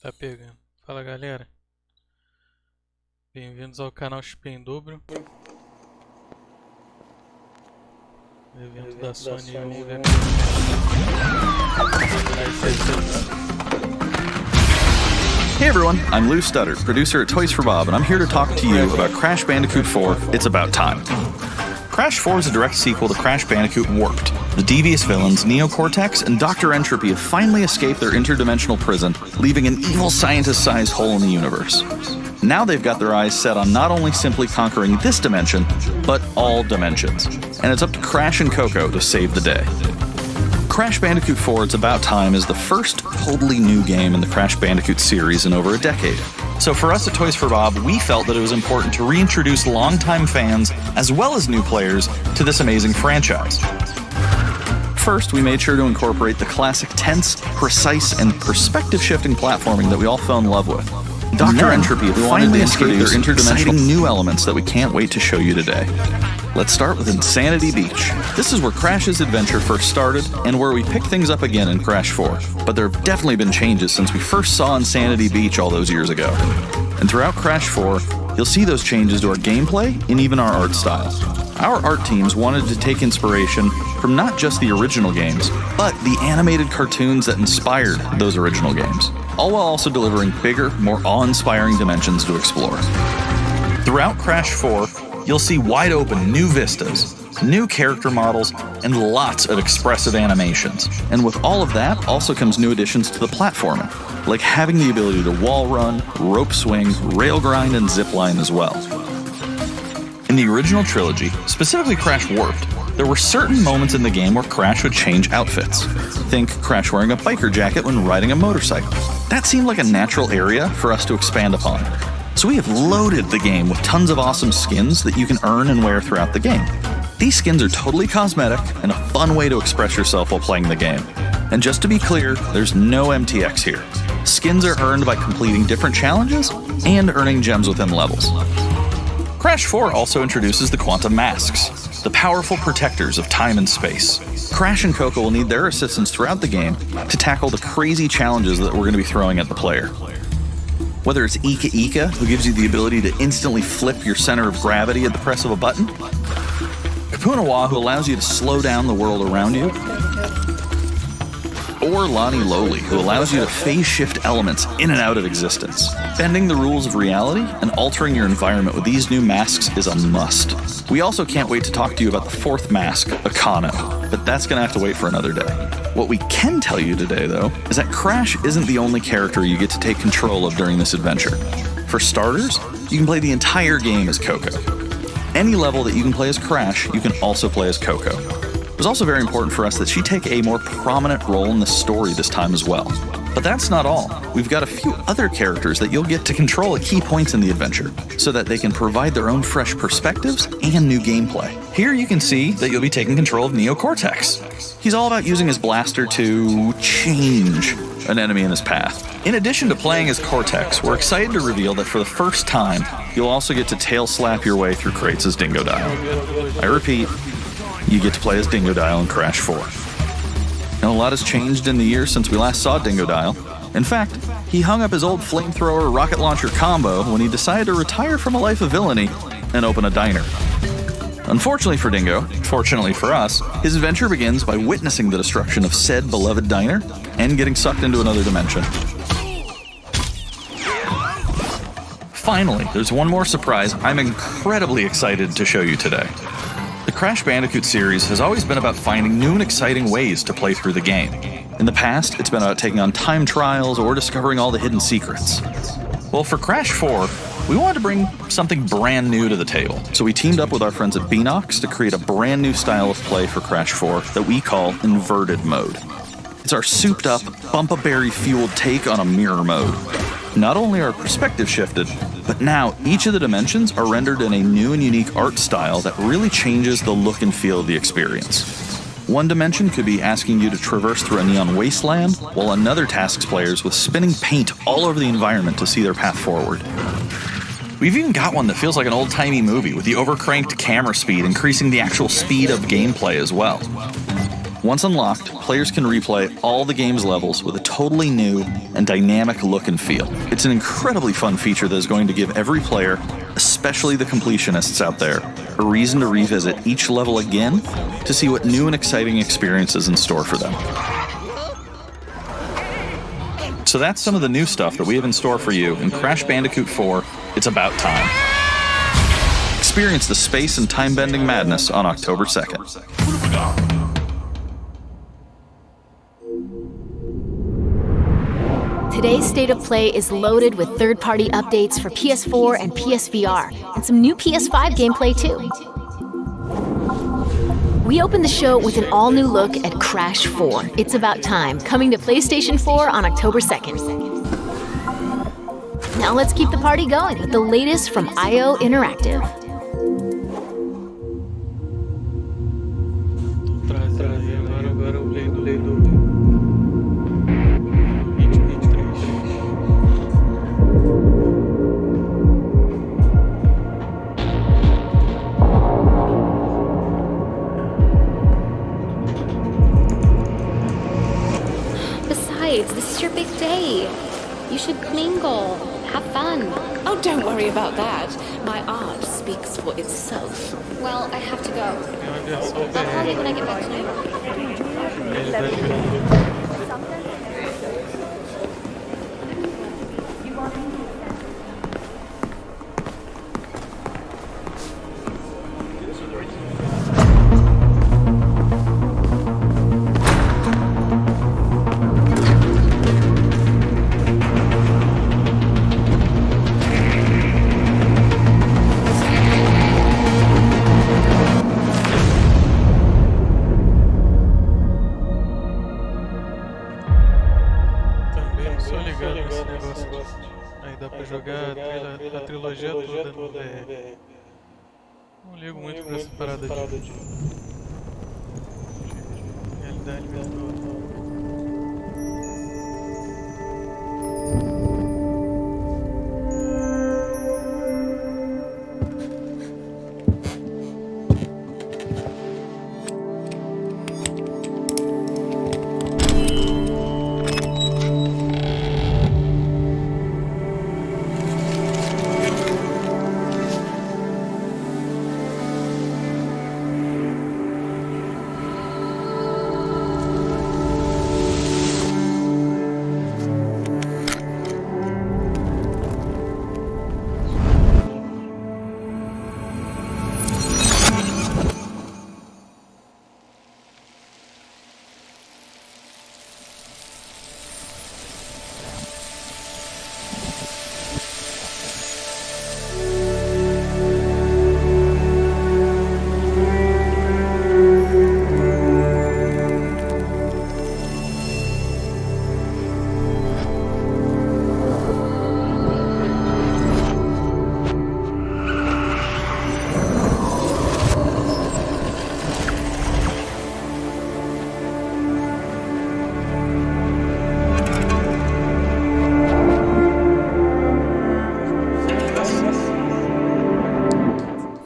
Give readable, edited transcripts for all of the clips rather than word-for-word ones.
Tá pegando. Fala galera, bem-vindos ao canal XP em dobro. Evento da Sony 1. Hey everyone, I'm Lou Stutter, producer at Toys for Bob, and I'm here to talk to you about Crash Bandicoot 4, It's About Time. Crash 4 is a direct sequel to Crash Bandicoot Warped. The devious villains Neo-Cortex and Dr. Entropy have finally escaped their interdimensional prison, leaving an evil scientist-sized hole in the universe. Now they've got their eyes set on not only simply conquering this dimension, but all dimensions. And it's up to Crash and Coco to save the day. Crash Bandicoot 4 It's About Time is the first totally new game in the Crash Bandicoot series in over a decade. So for us at Toys for Bob, we felt that it was important to reintroduce longtime fans, as well as new players, to this amazing franchise. First, we made sure to incorporate the classic tense, precise, and perspective-shifting platforming that we all fell in love with. Dr. Entropy finally introduced interdimensional new elements that we can't wait to show you today. Let's start with Insanity Beach. This is where Crash's adventure first started, and where we pick things up again in Crash 4. But there have definitely been changes since we first saw Insanity Beach all those years ago. And throughout Crash 4, you'll see those changes to our gameplay and even our art style. Our art teams wanted to take inspiration from not just the original games, but the animated cartoons that inspired those original games, all while also delivering bigger, more awe-inspiring dimensions to explore. Throughout Crash 4, you'll see wide-open new vistas, new character models, and lots of expressive animations. And with all of that also comes new additions to the platforming, like having the ability to wall run, rope swing, rail grind, and zipline as well. In the original trilogy, specifically Crash Warped, there were certain moments in the game where Crash would change outfits. Think Crash wearing a biker jacket when riding a motorcycle. That seemed like a natural area for us to expand upon. So we have loaded the game with tons of awesome skins that you can earn and wear throughout the game. These skins are totally cosmetic and a fun way to express yourself while playing the game. And just to be clear, there's no MTX here. Skins are earned by completing different challenges and earning gems within levels. Crash 4 also introduces the Quantum Masks, the powerful protectors of time and space. Crash and Coco will need their assistance throughout the game to tackle the crazy challenges that we're going to be throwing at the player. Whether it's Ika Ika, who gives you the ability to instantly flip your center of gravity at the press of a button, Kapunawa, who allows you to slow down the world around you, or Lonnie Lowly, who allows you to phase shift elements in and out of existence. Bending the rules of reality and altering your environment with these new masks is a must. We also can't wait to talk to you about the fourth mask, Akano, but that's gonna have to wait for another day. What we can tell you today, though, is that Crash isn't the only character you get to take control of during this adventure. For starters, you can play the entire game as Coco. Any level that you can play as Crash, you can also play as Coco. It was also very important for us that she take a more prominent role in the story this time as well. But that's not all. We've got a few other characters that you'll get to control at key points in the adventure, so that they can provide their own fresh perspectives and new gameplay. Here you can see that you'll be taking control of Neo-Cortex. He's all about using his blaster to change an enemy in his path. In addition to playing as Cortex, we're excited to reveal that for the first time, you'll also get to tail slap your way through crates as Dingodile. I repeat, you get to play as Dingodile in Crash 4. Now, a lot has changed in the years since we last saw Dingodile. In fact, he hung up his old flamethrower rocket launcher combo when he decided to retire from a life of villainy and open a diner. Unfortunately for Dingo, fortunately for us, his adventure begins by witnessing the destruction of said beloved diner and getting sucked into another dimension. Finally, there's one more surprise I'm incredibly excited to show you today. The Crash Bandicoot series has always been about finding new and exciting ways to play through the game. In the past, it's been about taking on time trials or discovering all the hidden secrets. Well, for Crash 4, we wanted to bring something brand new to the table, so we teamed up with our friends at Beanox to create a brand new style of play for Crash 4 that we call Inverted Mode. It's our souped-up, bumpa-berry-fueled take on a mirror mode. Not only are perspective shifted, but now each of the dimensions are rendered in a new and unique art style that really changes the look and feel of the experience. One dimension could be asking you to traverse through a neon wasteland, while another tasks players with spinning paint all over the environment to see their path forward. We've even got one that feels like an old-timey movie, with the overcranked camera speed increasing the actual speed of gameplay as well. Once unlocked, players can replay all the game's levels with a totally new and dynamic look and feel. It's an incredibly fun feature that is going to give every player, especially the completionists out there, a reason to revisit each level again to see what new and exciting experience is in store for them. So that's some of the new stuff that we have in store for you in Crash Bandicoot 4, It's About Time. Experience the space and time-bending madness on October 2nd. Today's State of Play is loaded with third-party updates for PS4 and PSVR, and some new PS5 gameplay too. We open the show with an all-new look at Crash 4, It's About Time, coming to PlayStation 4 on October 2nd. Now let's keep the party going with the latest from IO Interactive. Agora o play do Besides, this is your big day. You should mingle, have fun. Oh, don't worry about that. My art speaks for itself. Well, I have to go. Tem uma versão I'll call you BR. when I get back to New York. Realidade. Também não sou ligado nesse negócio de... Aí dá pra jogar a trilogia toda no VR. Não ligo muito pra essa parada de realidade virtual.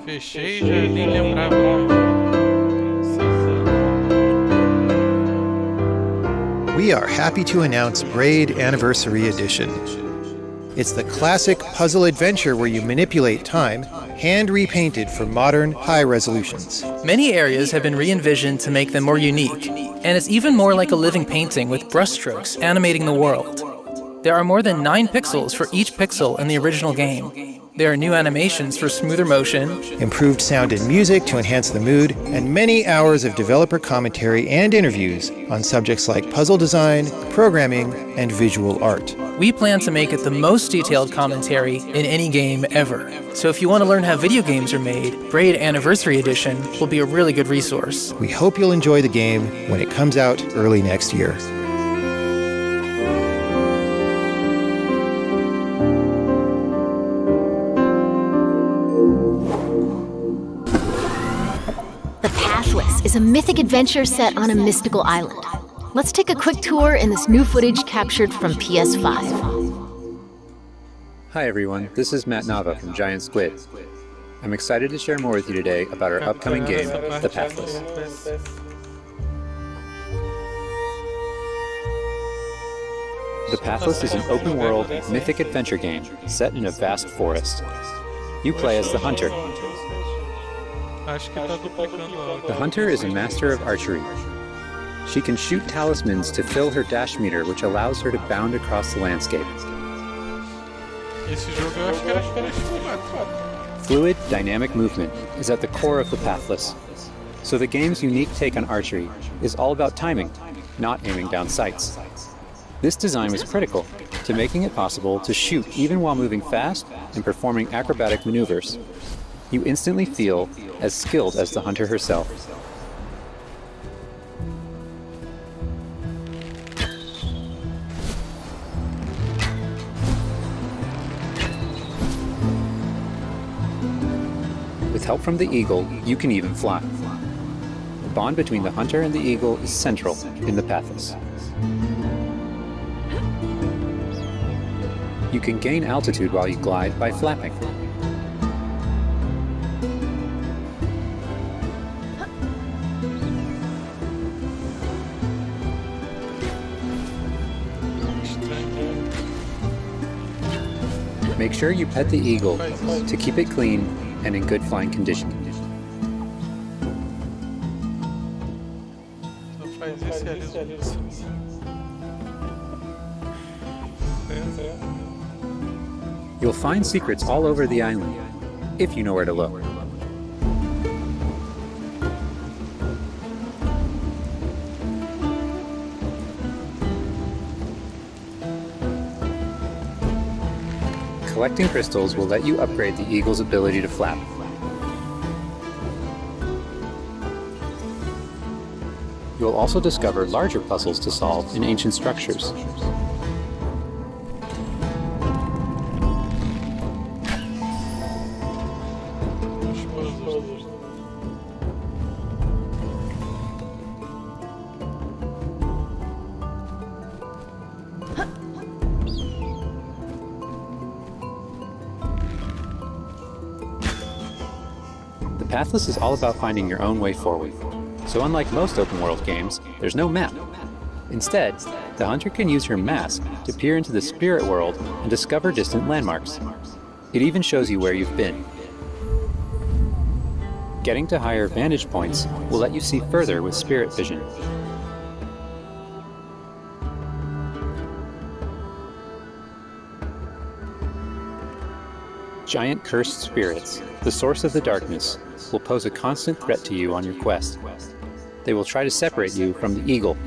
Fechei e já nem lembrava. We are happy to announce Braid Anniversary Edition. It's the classic puzzle adventure where you manipulate time, hand repainted for modern, high resolutions. Many areas have been re-envisioned to make them more unique, and it's even more like a living painting with brushstrokes animating the world. There are more than 9 pixels for each pixel in the original game. There are new animations for smoother motion, Improved sound and music to enhance the mood, and many hours of developer commentary and interviews on subjects like puzzle design, programming, and visual art. We plan to make it the most detailed commentary in any game ever. So if you want to learn how video games are made, Braid Anniversary Edition will be a really good resource. We hope you'll enjoy the game when it comes out early next year. The Pathless is a mythic adventure set on a mystical island. Let's take a quick tour in this new footage captured from PS5. Hi everyone, this is Matt Nava from Giant Squid. I'm excited to share more with you today about our upcoming game, The Pathless. The Pathless is an open-world, mythic adventure game set in a vast forest. You play as the Hunter. Acho que tá duplicando algo. The Hunter is a master of archery. She can shoot talismans to fill her dash meter, which allows her to bound across the landscape. Esse jogo eu acho que era diferente do outro. Fluid, dynamic movement is at the core of the Pathless. So the game's unique take on archery is all about timing, not aiming down sights. This design was critical to making it possible to shoot even while moving fast and performing acrobatic maneuvers. You instantly feel as skilled as the hunter herself. With help from the eagle, you can even fly. The bond between the hunter and the eagle is central in the Pathless. You can gain altitude while you glide by flapping. Make sure you pet the eagle to keep it clean and in good flying condition. Só faz esse ali. You'll find secrets all over the island, if you know where to look. Collecting crystals will let you upgrade the eagle's ability to flap. You will also discover larger puzzles to solve in ancient structures. The Pathless is all about finding your own way forward. So unlike most open-world games, there's no map. Instead, the hunter can use her mask to peer into the spirit world and discover distant landmarks. It even shows you where you've been. Getting to higher vantage points will let you see further with spirit vision. Giant cursed spirits, the source of the darkness, will pose a constant threat to you on your quest. They will try to separate you from the eagle.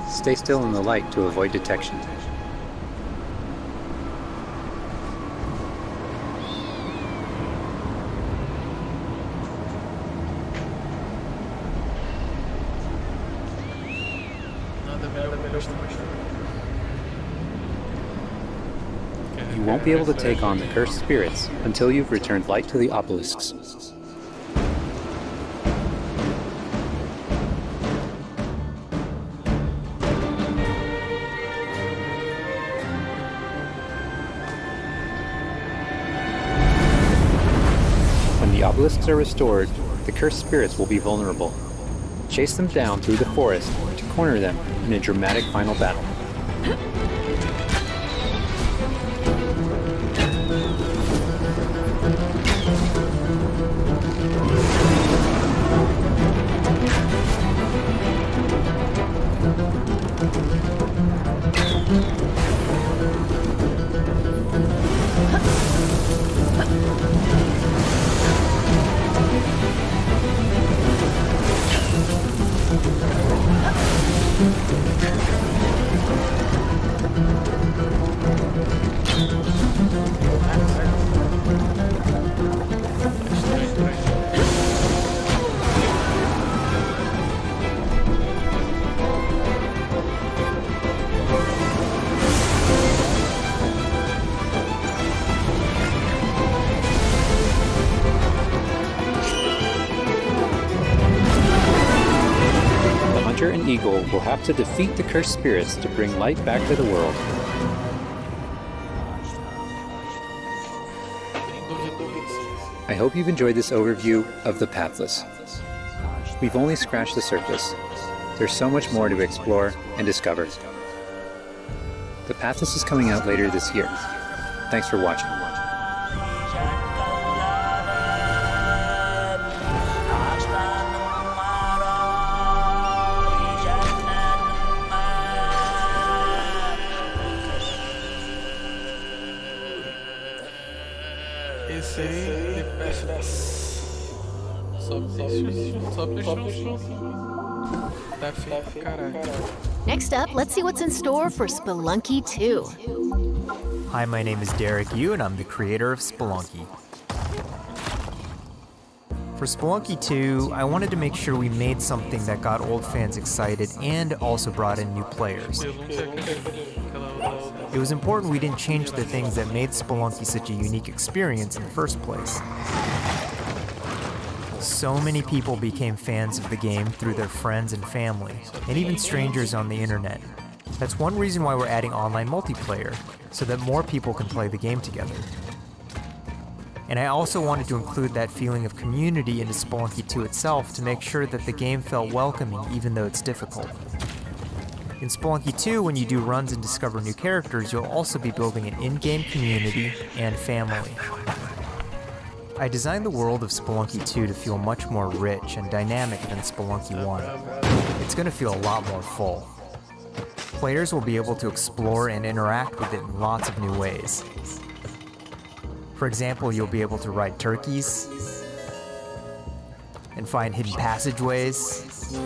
Stay still in the light to avoid detection. You won't be able to take on the cursed spirits until you've returned light to the obelisks. When the obelisks are restored, the cursed spirits will be vulnerable. Chase them down through the forest to corner them in a dramatic final battle. Butcher and Eagle will have to defeat the cursed spirits to bring light back to the world. I hope you've enjoyed this overview of the Pathless. We've only scratched the surface. There's so much more to explore and discover. The Pathless is coming out later this year. Thanks for watching. Esse aí, só deixou. Tá feio pra caralho. Next up, let's see what's in store for Spelunky 2. Hi, my name is Derek Yu, and I'm the creator of Spelunky. For Spelunky 2, I wanted to make sure we made something that got old fans excited and also brought in new players. It was important we didn't change the things that made Spelunky such a unique experience in the first place. So many people became fans of the game through their friends and family, and even strangers on the internet. That's one reason why we're adding online multiplayer, so that more people can play the game together. And I also wanted to include that feeling of community into Spelunky 2 itself to make sure that the game felt welcoming even though it's difficult. In Spelunky 2, when you do runs and discover new characters, you'll also be building an in-game community and family. I designed the world of Spelunky 2 to feel much more rich and dynamic than Spelunky 1. It's going to feel a lot more full. Players will be able to explore and interact with it in lots of new ways. For example, you'll be able to ride turkeys and find hidden passageways.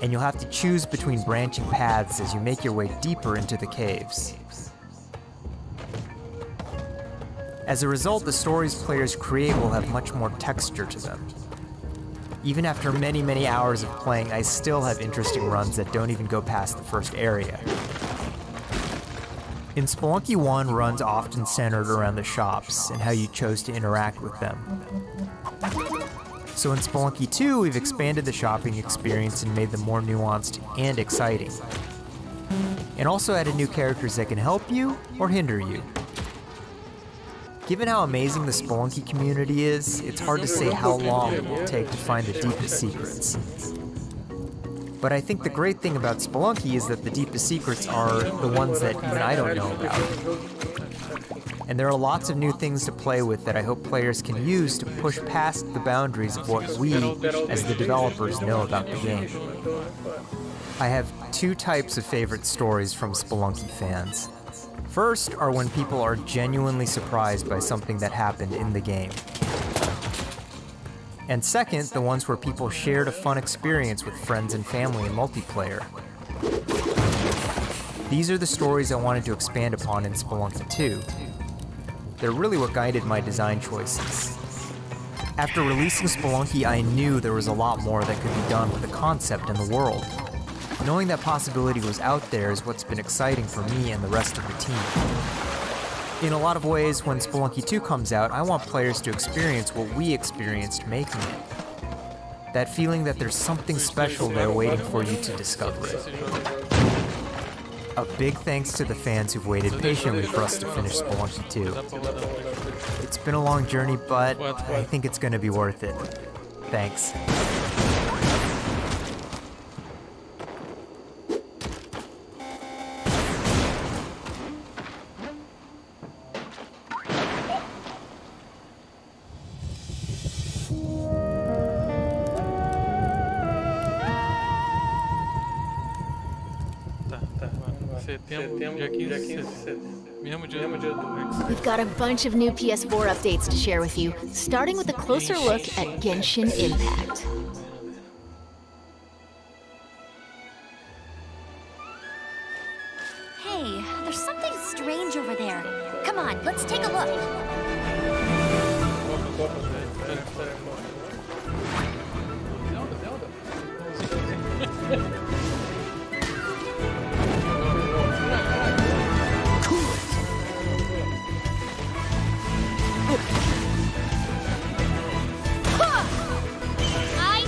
And you'll have to choose between branching paths as you make your way deeper into the caves. As a result, the stories players create will have much more texture to them. Even after many, many hours of playing, I still have interesting runs that don't even go past the first area. In Spelunky 1, runs often centered around the shops and how you chose to interact with them. So in Spelunky 2, we've expanded the shopping experience and made them more nuanced and exciting. And also added new characters that can help you or hinder you. Given how amazing the Spelunky community is, it's hard to say how long it will take to find the deepest secrets. But I think the great thing about Spelunky is that the deepest secrets are the ones that even I don't know about. And there are lots of new things to play with that I hope players can use to push past the boundaries of what we, as the developers, know about the game. I have two types of favorite stories from Spelunky fans. First are when people are genuinely surprised by something that happened in the game. And second, the ones where people shared a fun experience with friends and family in multiplayer. These are the stories I wanted to expand upon in Spelunky 2. They're really what guided my design choices. After releasing Spelunky, I knew there was a lot more that could be done with the concept and the world. Knowing that possibility was out there is what's been exciting for me and the rest of the team. In a lot of ways, when Spelunky 2 comes out, I want players to experience what we experienced making it. That feeling that there's something special there waiting for you to discover it. A big thanks to the fans who've waited patiently for us to finish Spelunky 2. It's been a long journey, but I think it's going to be worth it. Thanks. We've got a bunch of new PS4 updates to share with you, starting with a closer look at Genshin Impact. Hey, there's something strange over there. Come on, let's take a look. I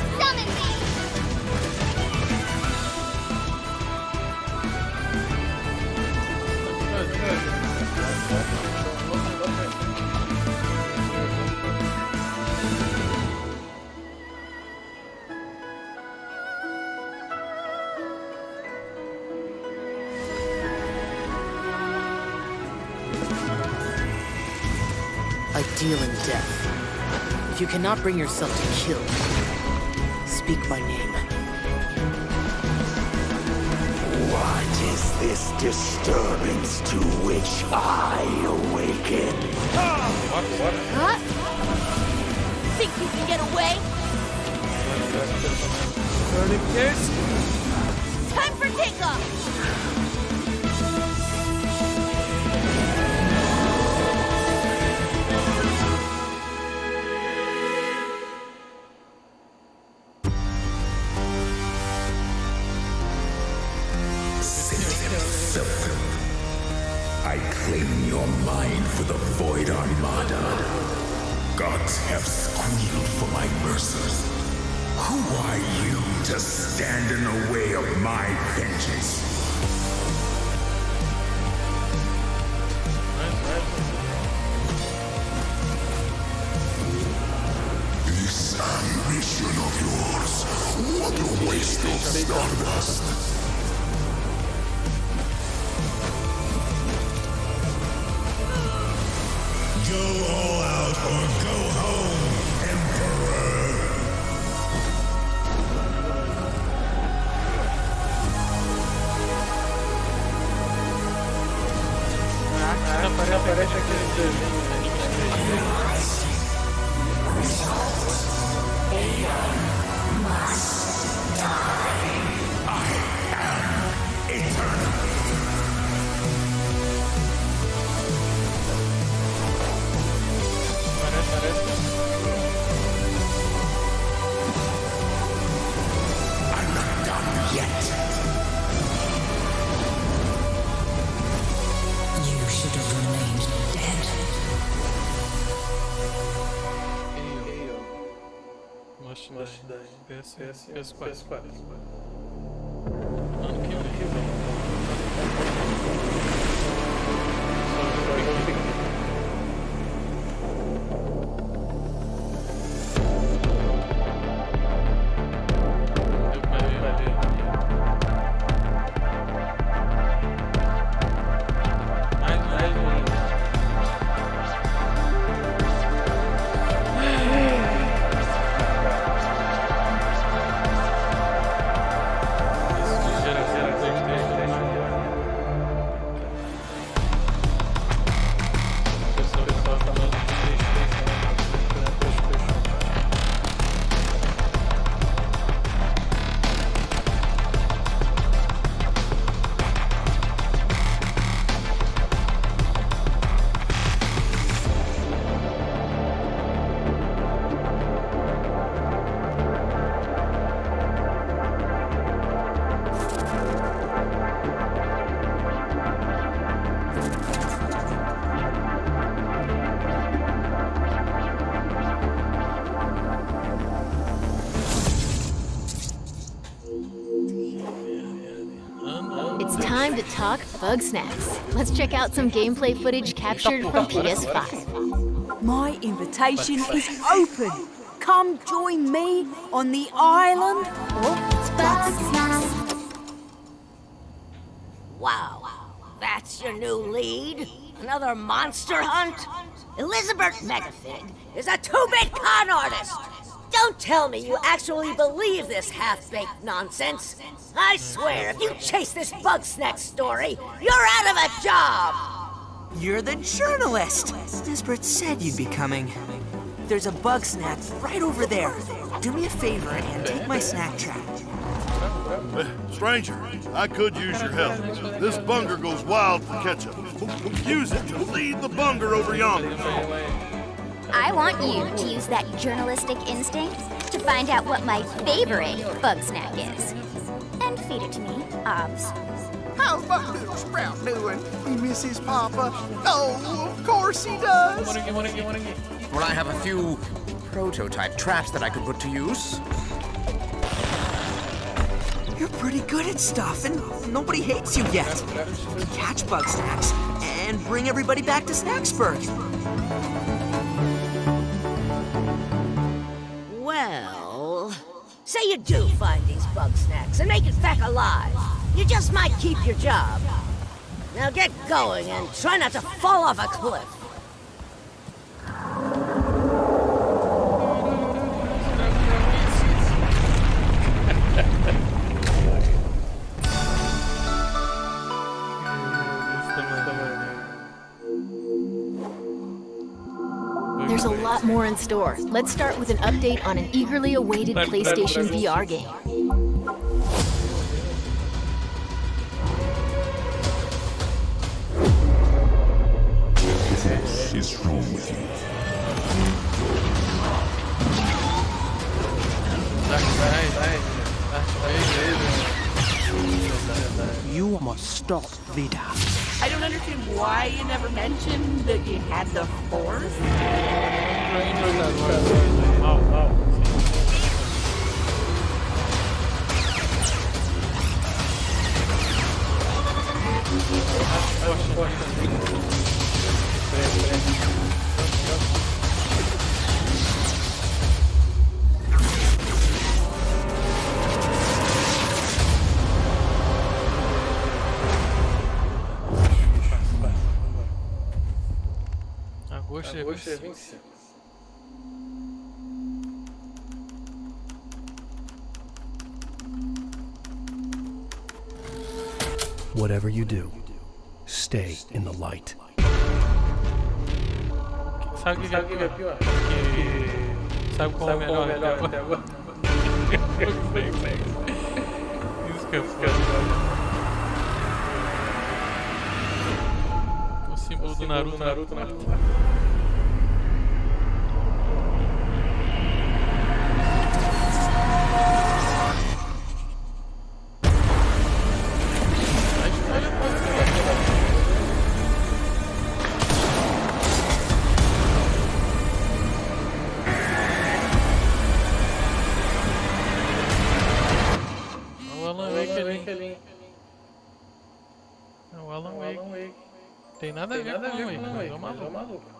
deal in death. If you cannot bring yourself to kill, speak my name. What is this disturbance to which I awaken? Huh? Think you can get away? Time for takeoff! I claim your mind for the Void Armada. Gods have squealed for my mercy. Who are you to stand in the way of my vengeance? This ambition of yours, what a waste of stardust. Go all out or go home, Emperor! Aparece aqui. PS4. Ano que vem. It's time to talk bug snacks. Let's check out some gameplay footage captured from PS5. My invitation is open. Come join me on the island of bug snacks. Wow, that's your new lead? Another monster hunt? Elizabeth Megafig is a two-bit con artist! Don't tell me you actually believe this half-baked nonsense! I swear, if you chase this bug snack story, you're out of a job! You're the journalist! Desperate said you'd be coming. There's a bug snack right over there. Do me a favor and take my snack trap. Stranger, I could use your help. This bunger goes wild for ketchup. Use it to lead the bunger over yonder. I want you to use that journalistic instinct to find out what my favorite bug snack is. And feed it to me, obs. How's my little sprout doing? He misses Papa? Oh, of course he does! Well, I have a few prototype traps that I could put to use. You're pretty good at stuff, and nobody hates you yet. You can catch bug snacks and bring everybody back to Snacksburg. Well, say you do find these bug snacks and make it back alive. You just might keep your job. Now get going and try not to fall off a cliff. more in store. Let's start with an update on an eagerly awaited PlayStation VR game. What is wrong with you? You must stop, Vida. I don't understand why you never mentioned that you had the Force. Agosto é 25. Whatever you do, stay in the light. Sabe o que é pior? Sabe qual é o melhor até agora? Isso que é foda. O símbolo do Naruto. O Alan Wake. Tem nada a ver com o Wake, mas é o maluco.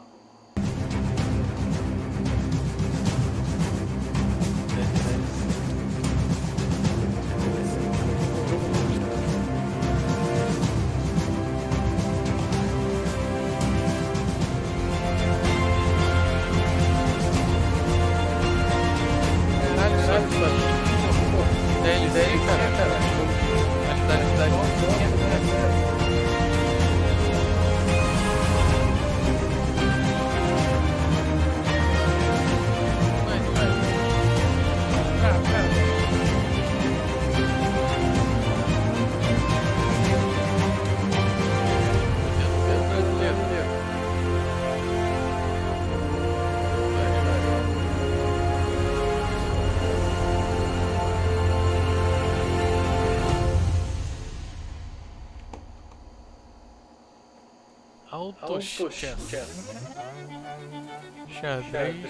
Xadrez.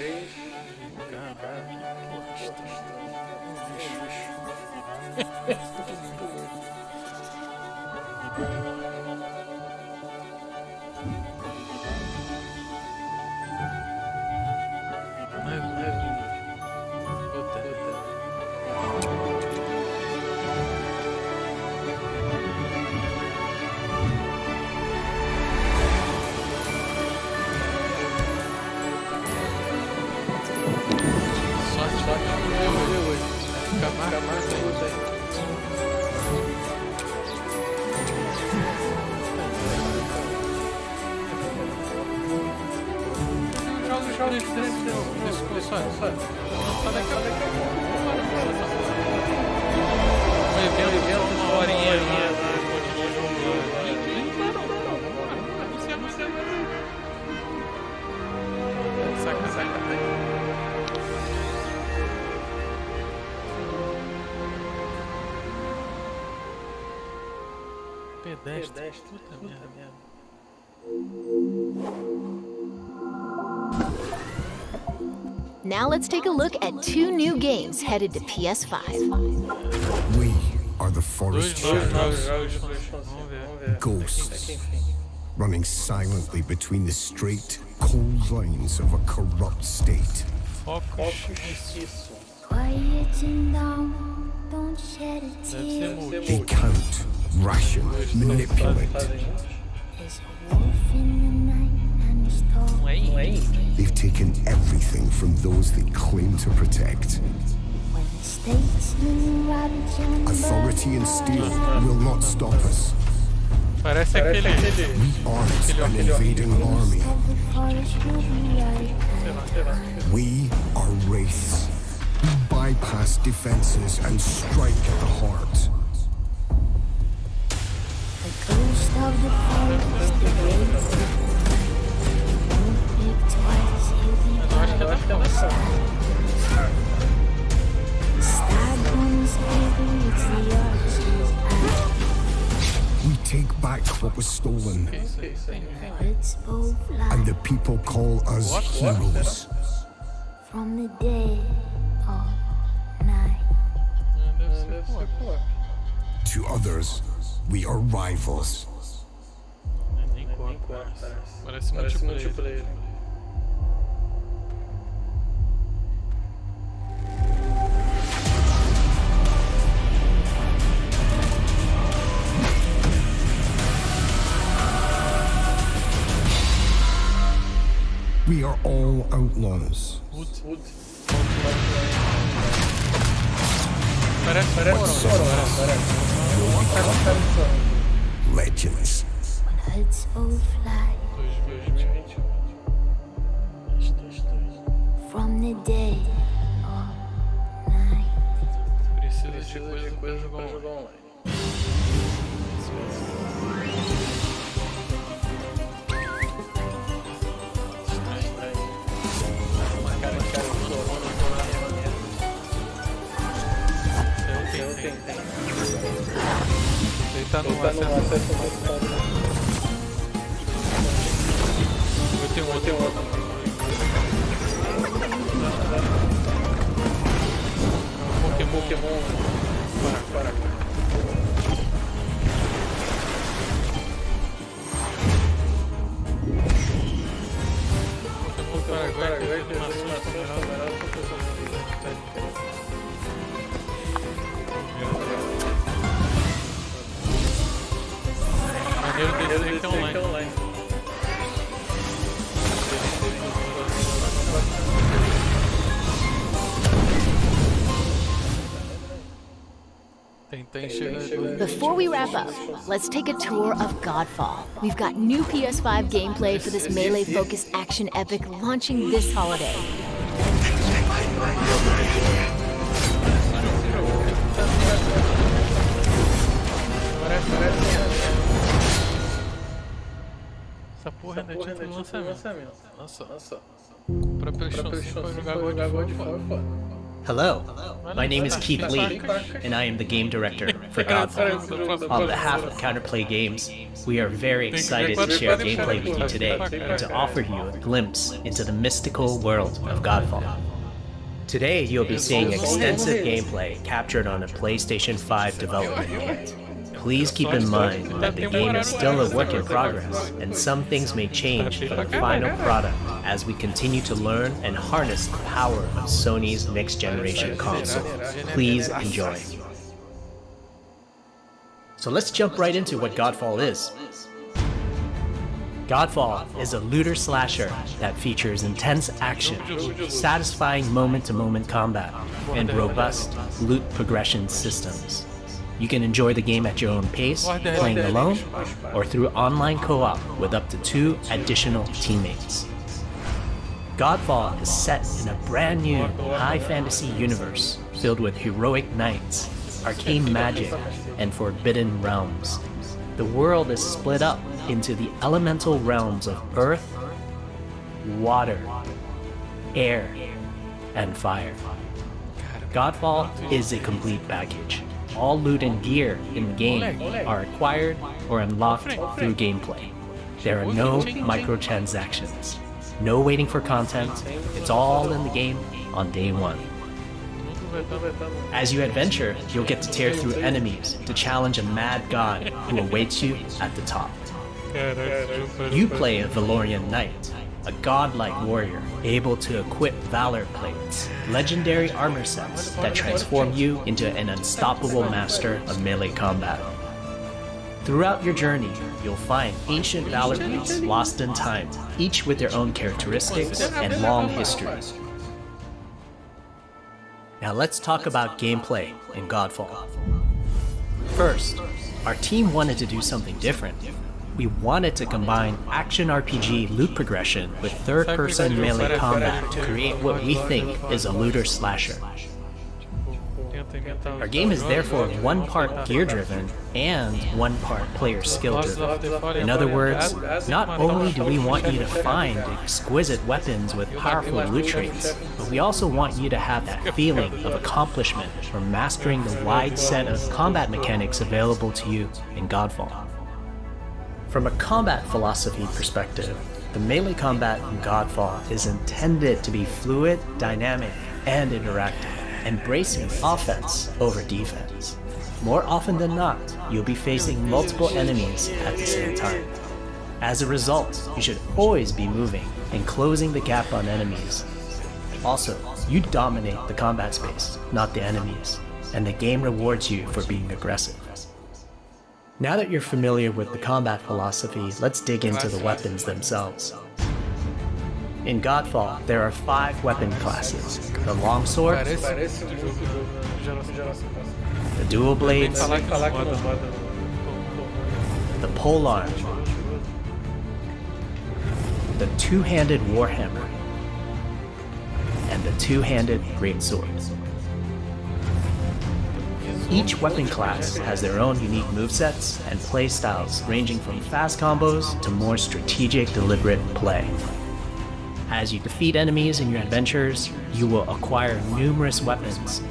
Puta merda. Now let's take a look at 2 new games headed to PS5. We are the forest shadows, ghosts, running silently between the straight, cold lines of a corrupt state. Quieten down, don't shed a tear. They count, ration, manipulate. There's a wolf in the night and he's talking. They've taken everything from those they claim to protect. When the statesmen ravage and Authority and steel will not stop us. Parece aquele... We aren't an invading army. the forest will be right. We are wraiths. We bypass defenses and strike at the heart. The ghost of the forest, the wraith. Won't think twice, he'll be Staghounds ever, it's the archer's eye. We take back what was stolen, It's both and the people call us heroes. from the day or night. To others, we are rivals. Parece multiplayer. We are all outlaws. Legends. When hoods all fly from the day or night. Precisa de coisa pra jogar online. Ele tá no acesso. Eu tenho outro. Pokémon. Para. Paraguai, tem maneiro dele que é online. Before we wrap up, let's take a tour of Godfall. We've got new PS5 gameplay for this melee-focused action epic launching this holiday. Essa porra ainda tinha no lançamento. Nossa. Pra pessoa jogar God of War. Hello, my name is Keith Lee, and I am the game director for Godfall. On behalf of Counterplay Games, we are very excited to share gameplay with you today and to offer you a glimpse into the mystical world of Godfall. Today, you'll be seeing extensive gameplay captured on a PlayStation 5 development kit. Please keep in mind that the game is still a work in progress, and some things may change for the final product as we continue to learn and harness the power of Sony's next-generation console. Please enjoy. So let's jump right into what Godfall is. Godfall is a looter slasher that features intense action, satisfying moment-to-moment combat, and robust loot progression systems. You can enjoy the game at your own pace, playing alone, or through online co-op with up to 2 additional teammates. Godfall is set in a brand new high fantasy universe filled with heroic knights, arcane magic, and forbidden realms. The world is split up into the elemental realms of earth, water, air, and fire. Godfall is a complete package. All loot and gear in the game are acquired or unlocked through gameplay. There are no microtransactions, no waiting for content, it's all in the game on day one. As you adventure, you'll get to tear through enemies to challenge a mad god who awaits you at the top. You play a Valorian knight, a godlike warrior able to equip valor plates, legendary armor sets that transform you into an unstoppable master of melee combat. Throughout your journey, you'll find ancient valor plates lost in time, each with their own characteristics and long history. Now let's talk about gameplay in Godfall. First, our team wanted to do something different. We wanted to combine action RPG loot progression with third-person melee combat to create what we think is a looter slasher. Our game is therefore one part gear-driven and one part player skill-driven. In other words, not only do we want you to find exquisite weapons with powerful loot traits, but we also want you to have that feeling of accomplishment from mastering the wide set of combat mechanics available to you in Godfall. From a combat philosophy perspective, the melee combat in Godfall is intended to be fluid, dynamic, and interactive, embracing offense over defense. More often than not, you'll be facing multiple enemies at the same time. As a result, you should always be moving and closing the gap on enemies. Also, you dominate the combat space, not the enemies, and the game rewards you for being aggressive. Now that you're familiar with the combat philosophy, let's dig into the weapons themselves. In Godfall, there are 5 weapon classes: the longsword, the dual blades, the polearm, the two-handed warhammer, and the two-handed greatsword. Each weapon class has their own unique movesets and playstyles, ranging from fast combos to more strategic, deliberate play. As you defeat enemies in your adventures, you will acquire numerous weapons.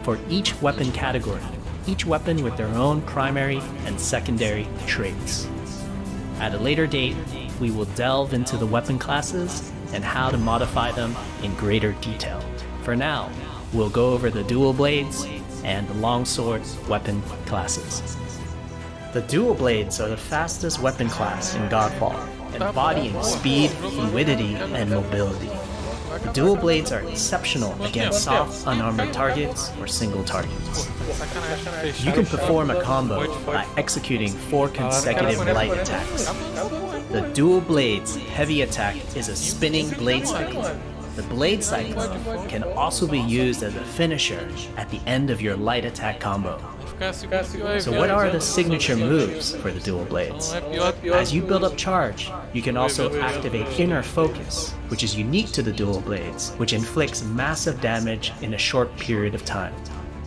For each weapon category, each weapon with their own primary and secondary traits. At a later date, we will delve into the weapon classes and how to modify them in greater detail. For now, we'll go over the dual blades and the longsword weapon classes. The dual blades are the fastest weapon class in Godfall, embodying speed, fluidity, and mobility. The dual blades are exceptional against soft, unarmored targets or single targets. You can perform a combo by executing 4 consecutive light attacks. The dual blades heavy attack is a spinning blade cycle. The blade cycle can also be used as a finisher at the end of your light attack combo. So what are the signature moves for the dual blades? As you build up charge, you can also activate Inner Focus, which is unique to the dual blades, which inflicts massive damage in a short period of time.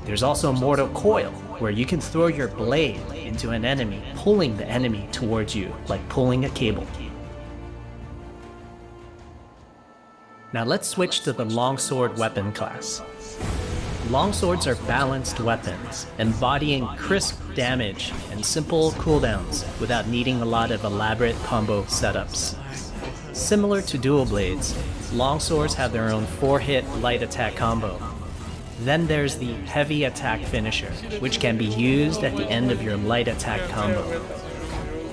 There's also Mortal Coil, where you can throw your blade into an enemy, pulling the enemy towards you, like pulling a cable. Now let's switch to the longsword weapon class. Longswords are balanced weapons, embodying crisp damage and simple cooldowns without needing a lot of elaborate combo setups. Similar to dual blades, longswords have their own 4-hit light attack combo. Then there's the heavy attack finisher, which can be used at the end of your light attack combo.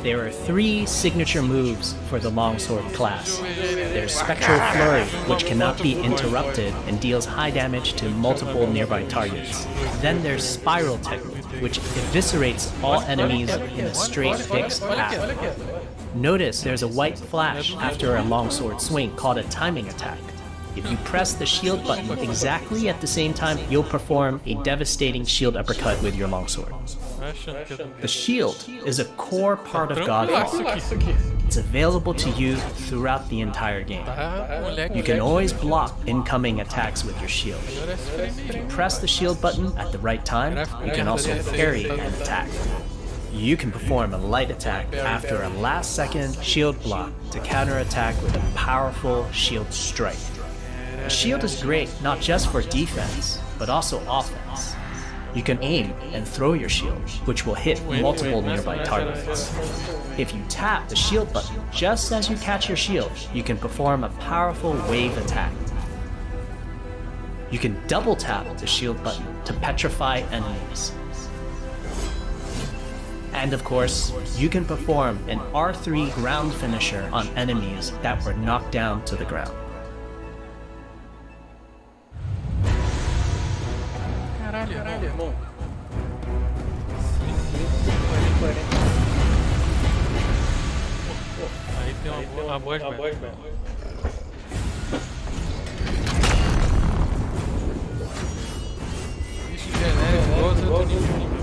There are 3 signature moves for the longsword class. There's Spectral Flurry, which cannot be interrupted and deals high damage to multiple nearby targets. Then there's Spiral Technique, which eviscerates all enemies in a straight fixed path. Notice there's a white flash after a longsword swing called a timing attack. If you press the shield button exactly at the same time, you'll perform a devastating shield uppercut with your longsword. The shield is a core part of Godfall. It's available to you throughout the entire game. You can always block incoming attacks with your shield. If you press the shield button at the right time, you can also parry an attack. You can perform a light attack after a last-second shield block to counterattack with a powerful shield strike. A shield is great not just for defense, but also offense. You can aim and throw your shield, which will hit multiple nearby targets. If you tap the shield button just as you catch your shield, you can perform a powerful wave attack. You can double tap the shield button to petrify enemies. And of course, you can perform an R3 ground finisher on enemies that were knocked down to the ground. Caralho. Aí tem uma boa esbela. Bicho genérico, igual os outros níveis.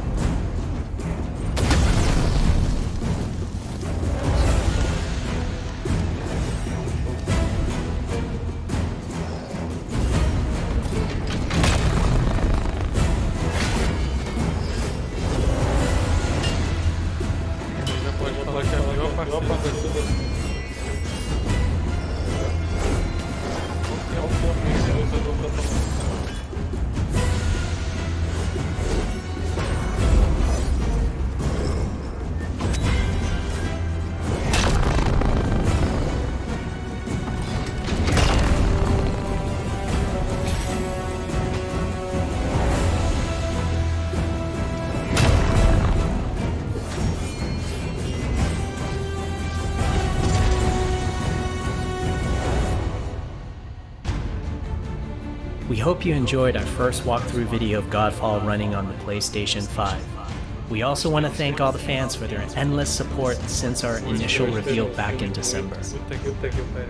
We hope you enjoyed our first walkthrough video of Godfall running on the PlayStation 5. We also want to thank all the fans for their endless support since our initial reveal back in December.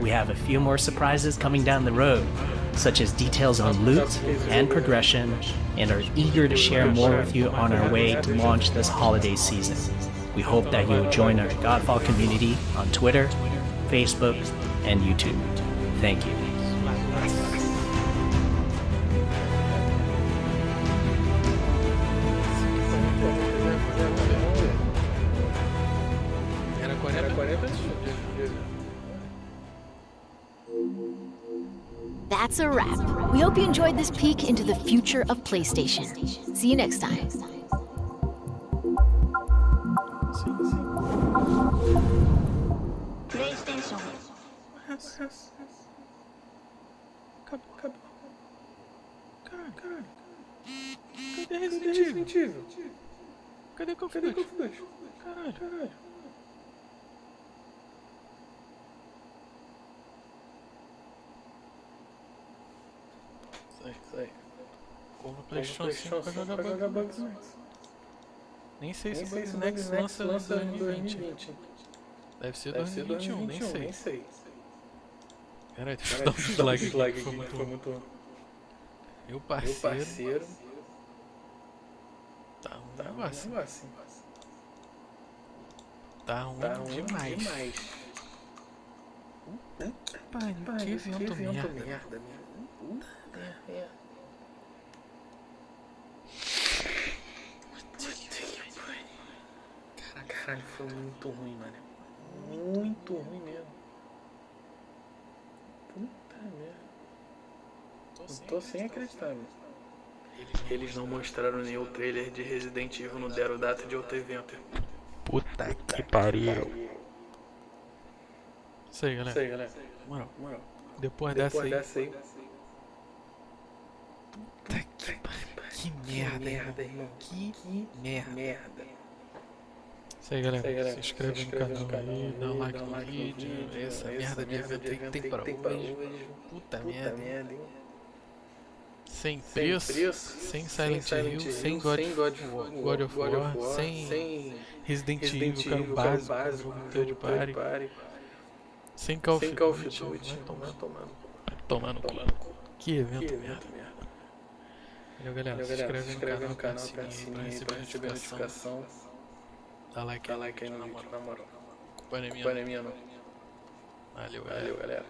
We have a few more surprises coming down the road, such as details on loot and progression, and are eager to share more with you on our way to launch this holiday season. We hope that you will join our Godfall community on Twitter, Facebook, and YouTube. Thank you. That's a wrap. We hope you enjoyed this peek into the future of PlayStation. See you next time. PlayStation. Cadê Resident Evil? Cadê Confidente? Caralho. Sai. Compra o PlayStation 5 pra jogar Bugsnax. Nem sei se Bugsnax lança em 2020. Deve ser 2021, nem sei. Caralho, deixa eu dar um dislike aqui, foi muito... Meu parceiro... Tá um negócio. Tá ruim demais. Puta que pariu, que evento merda. Caralho, foi muito ruim, mano. Muito ruim mesmo. Puta merda. Tô sem acreditar, mano. Eles não mostraram nenhum trailer de Resident Evil, não deram data de outro evento. Puta que pariu. Isso aí, galera. Moral. Depois dessa aí. Puta que pariu. Que merda, irmão. Que merda. Isso aí, galera. Se inscreve no canal aí, dá um like no vídeo. Essa merda de evento aí que tem pra hoje. Puta merda, hein? Sem Preço, sem Silent Hill, sem God of War, sem Resident Evil, que era o básico, third party, sem Call of Duty, vai tomar no cu. Que evento merda. Valeu, galera, se inscreve no canal, aperta o sininho pra receber notificação. Dá like aí no vídeo, na moral. Culpa não é minha não. Valeu, galera.